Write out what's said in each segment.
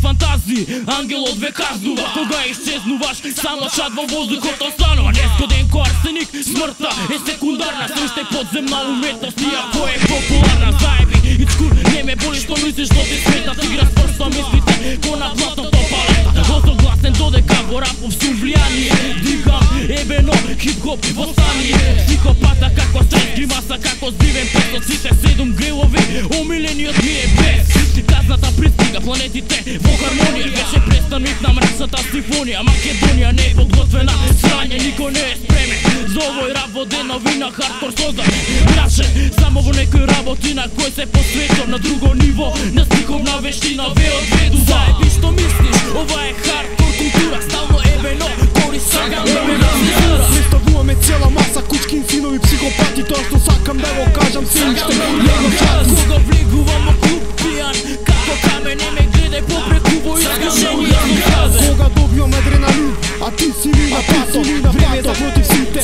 фантазии, ангел од век казнува. Кога исчезнуваш, само чад во воздухот останува. Нескоден ко арсеник, смртта е секундарна. Сруште подземна уметност, иако е популарна. Заеби, ицкур, не ме боли што мислиш што ти смета. Игра спрста мислите, ко на платното палета. Осогласен додека во рапов сум влијание. Дигам, ебено, хип-хоп, восстание. Психопата како стрес, гримаса како здивен пес. Од сите 7 грилови, омилениот ми е без. Казната пристига, планетите во хармонија. Вече престанив на мрачната симфонија. Македонија не е подготвена, срање, никој не е спремен за овој рап во денови на хардкор создане. Браше, само во некој работи на кој се посветам. На друго ниво, на стиховна вештина ве одведу. Заеби што мислиш, ова е хардкор култура. Стално ебено, кори сагам да ме разбира. Представуваме цела маса кучкин синови психопати. Тоа што сакам да го кажам се уште едно час. Кога влегувам во клуб пијан, како камен не ме гледај попреку во искушение. Кога добивам адреналин, а ти си ми на пато. Време за против сите,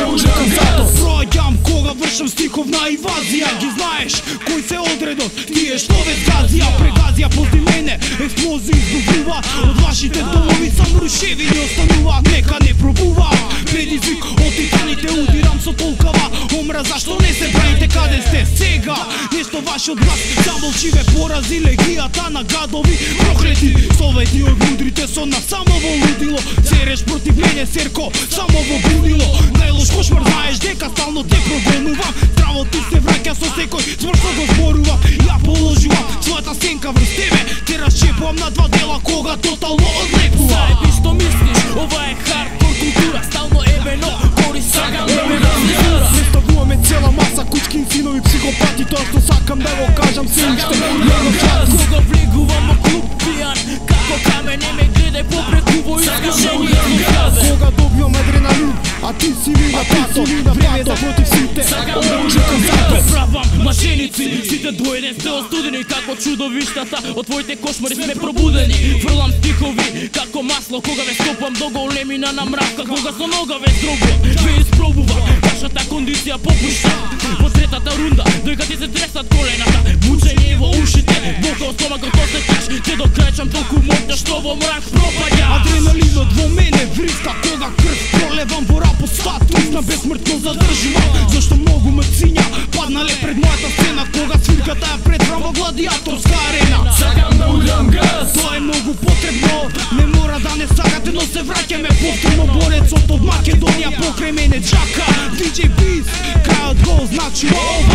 оужекам зато. Проаѓам кога вршам стиховна инвазија. Ги знаеш кој се одредот, тие што ве згазија. Прегазија позди мене, експлозија избувува. Од вашите домови само рушевини останува. Нека не пробува, предизвик од титаните удирам со толкава омра. Зашто не се браните, каде сте сега? Нешто ваше од вас замолчиве, порази легијата на гадови проклети. Совети од мудрите со нас само во лудило. Сереш против мене, Серко, само во будило. Најлош кошмар, знаеш дека стално те прогонувам. Здраво ти се враќа со секој збор што го зборувам. Ја положувам својата сенка врз тебе, те расчепувам на два дела кога тотално одлепувам. Заеби што мислиш, ова е хардкор култура. Стално ебено, кори сагам да ме разбира. Представуваме цела маса кучкин синови психопати. Тоа што сакам да го кажам се уште едно час. Кога влегувам во клуб пијан, како камен не ме гледај попреку во искушение. Кога добивам адреналин, а ти си ми на пато. Време за против сите, оужекам зато. Поправам мошеници, сите до еден сте остудени. Како чудовиштата, од твоите кошмари сме пробудени. Фрлам стихови како масло, кога ве стопам до големина на мравка. Кога со нога ве здробувам, ве испробувам. Вашата кондиција попушта во третата рунда, дојка ти се тресат колената. Бучење во ушите, бока од стомакот осетиш. Те докрајчам толку моќна што во мрак пропаѓа. Адреналинот во мене вриска кога крв пролевам во рапот статус на безсмртно задржувам. Зашто многу мрциња паднале пред мојата сцена кога свирката ја претврам во гладиаторска арена. Сакам да удам газ, тоа е многу потребно. Не мора да не сакате, но се враќаме повторно. Борецот од Македонија покрај мене чака. DJ Biz, крајот го означува.